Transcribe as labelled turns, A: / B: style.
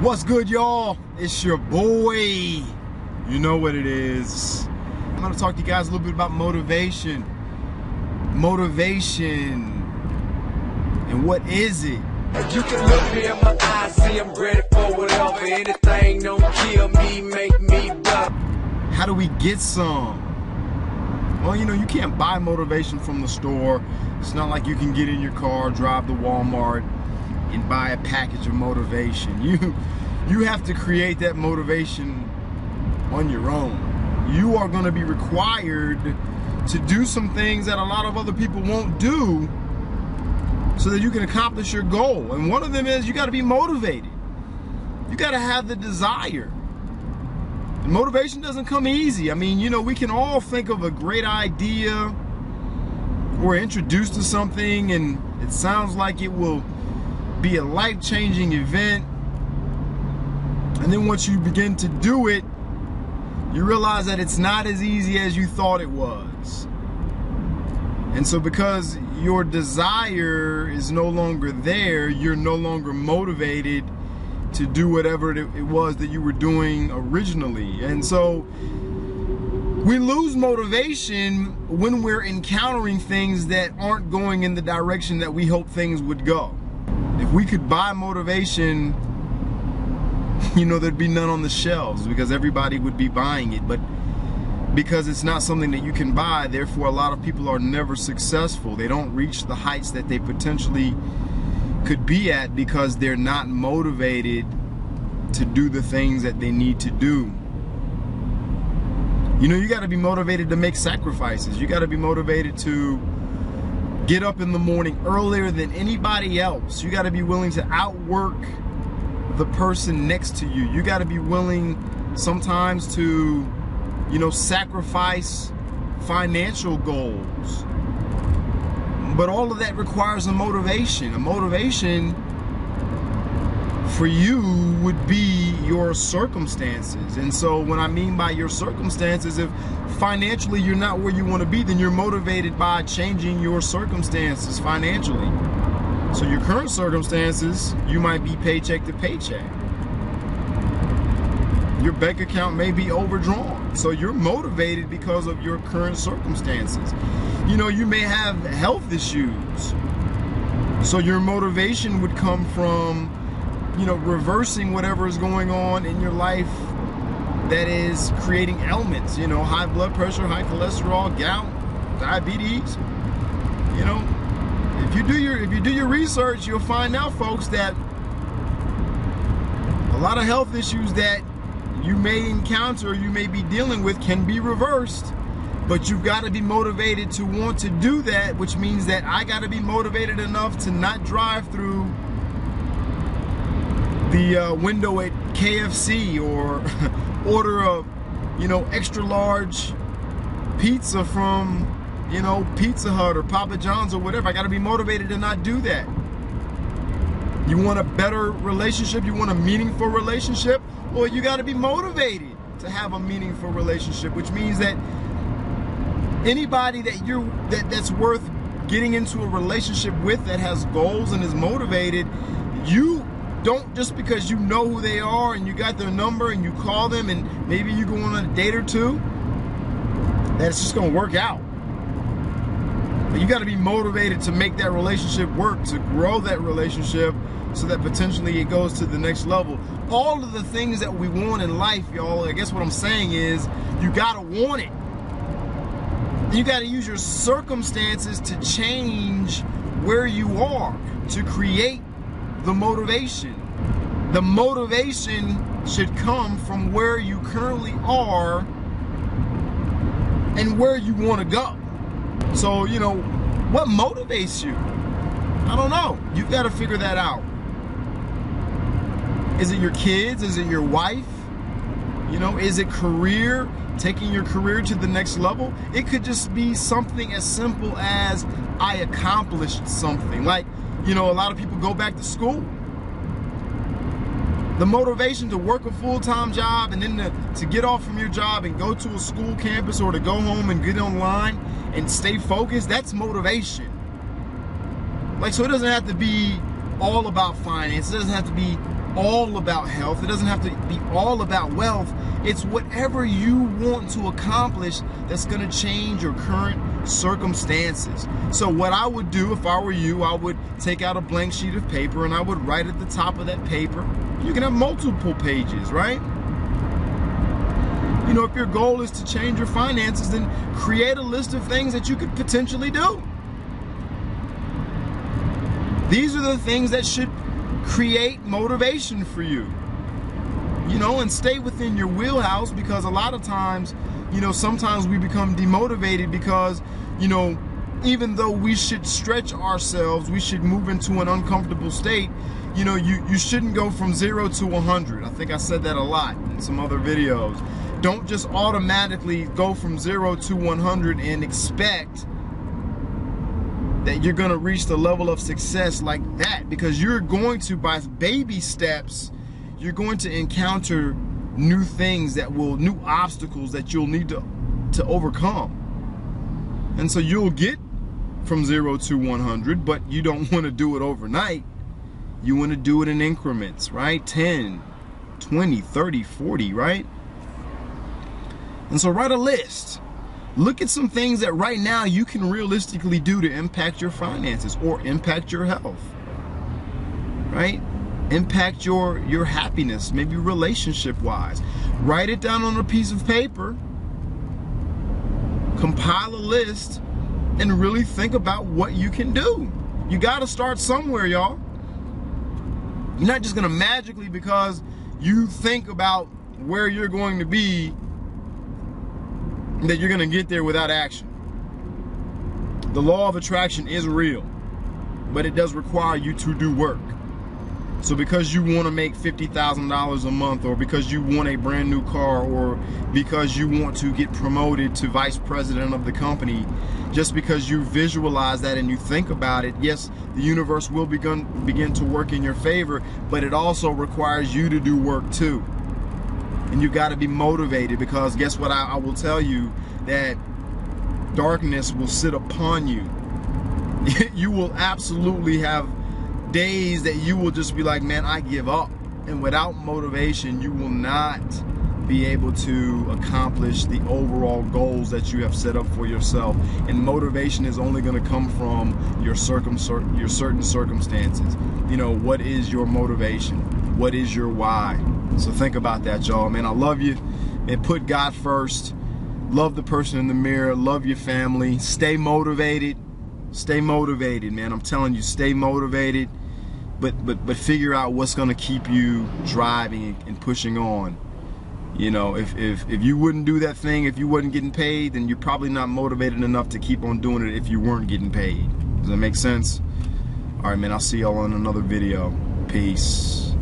A: What's good, y'all? It's your boy. You know what it is. I'm gonna talk to you guys a little bit about motivation. Motivation. And what is it?
B: You can look me in my eyes, see I'm ready for whatever. Anything don't kill me, make me better.
A: How do we get some? Well, you know, you can't buy motivation from the store. It's not like you can get in your car, drive to Walmart, and buy a package of motivation. You have to create that motivation on your own. You are going to be required to do some things that a lot of other people won't do so that you can accomplish your goal. And one of them is you got to be motivated. You got to have the desire. And motivation doesn't come easy. I mean, you know, we can all think of a great idea or introduced to something and it sounds like it will be a life-changing event, and then once you begin to do it, you realize that it's not as easy as you thought it was. And so because your desire is no longer there, you're no longer motivated to do whatever it was that you were doing originally. And so we lose motivation when we're encountering things that aren't going in the direction that we hope things would go. If we could buy motivation, you know, there'd be none on the shelves because everybody would be buying it. But because it's not something that you can buy, therefore a lot of people are never successful. They don't reach the heights that they potentially could be at because they're not motivated to do the things that they need to do. You know, you got to be motivated to make sacrifices. You got to be motivated to get up in the morning earlier than anybody else. You got to be willing to outwork the person next to you. You got to be willing sometimes to, you know, sacrifice financial goals. But all of that requires a motivation. A motivation for you would be your circumstances. And so when I mean by your circumstances, if financially you're not where you want to be, then you're motivated by changing your circumstances financially. So your current circumstances, you might be paycheck to paycheck. Your bank account may be overdrawn. So you're motivated because of your current circumstances. You know, you may have health issues. So your motivation would come from, you know, reversing whatever is going on in your life that is creating ailments, you know, high blood pressure, high cholesterol, gout, diabetes. You know, if you do your research, you'll find out, folks, that a lot of health issues that you may encounter, you may be dealing with, can be reversed. But you've got to be motivated to want to do that, which means that I got to be motivated enough to not drive through the window at KFC or order a, you know, extra large pizza from, you know, Pizza Hut or Papa John's or whatever. I got to be motivated to not do that. You want a better relationship? You want a meaningful relationship? Well, you got to be motivated to have a meaningful relationship, which means that anybody that's worth getting into a relationship with, that has goals and is motivated, you don't, just because you know who they are and you got their number and you call them and maybe you go on a date or two, that it's just gonna work out. But you gotta be motivated to make that relationship work, to grow that relationship so that potentially it goes to the next level. All of the things that we want in life, y'all, I guess what I'm saying is you gotta want it. You gotta use your circumstances to change where you are, to create the motivation. The motivation should come from where you currently are and where you want to go. So, you know, what motivates you? I don't know. You've got to figure that out. Is it your kids? Is it your wife? You know, is it career? Taking your career to the next level? It could just be something as simple as I accomplished something. Like, you know, a lot of people go back to school. The motivation to work a full-time job and then to get off from your job and go to a school campus or to go home and get online and stay focused, that's motivation. Like, so it doesn't have to be all about finance. It doesn't have to be all about health. It doesn't have to be all about wealth. It's whatever you want to accomplish that's going to change your current circumstances. So what I would do if I were you, I would take out a blank sheet of paper and I would write at the top of that paper. You can have multiple pages, right? You know, if your goal is to change your finances, then create a list of things that you could potentially do. These are the things that should create motivation for you. You know, and stay within your wheelhouse, because a lot of times, you know, sometimes we become demotivated because, you know, even though we should stretch ourselves, we should move into an uncomfortable state. You know, you shouldn't go from 0 to 100. I think I said that a lot in some other videos. Don't just automatically go from 0 to 100 and expect that you're going to reach the level of success like that, because you're going to, by baby steps, you're going to encounter new things new obstacles that you'll need to overcome. And so you'll get from 0 to 100, but you don't want to do it overnight. You want to do it in increments, right? 10, 20, 30, 40, right? And so write a list. Look at some things that right now you can realistically do to impact your finances or impact your health, right? Impact your happiness, maybe relationship-wise. Write it down on a piece of paper, compile a list, and really think about what you can do. You got to start somewhere, y'all. You're not just going to magically, because you think about where you're going to be, that you're going to get there without action. The law of attraction is real, but it does require you to do work. So because you want to make $50,000 a month, or because you want a brand new car, or because you want to get promoted to vice president of the company, just because you visualize that and you think about it, yes, the universe will begin to work in your favor, but it also requires you to do work too. And you got to be motivated, because guess what? I will tell you that darkness will sit upon you. You will absolutely have days that you will just be like, man, I give up. And without motivation, you will not be able to accomplish the overall goals that you have set up for yourself. And motivation is only going to come from your certain circumstances. You know, what is your motivation? What is your why? So think about that, y'all. Man, I love you. And put God first. Love the person in the mirror. Love your family. Stay motivated. Stay motivated, man. I'm telling you, stay motivated. But figure out what's going to keep you driving and pushing on. You know, if you wouldn't do that thing, if you wasn't getting paid, then you're probably not motivated enough to keep on doing it if you weren't getting paid. Does that make sense? All right, man, I'll see y'all on another video. Peace.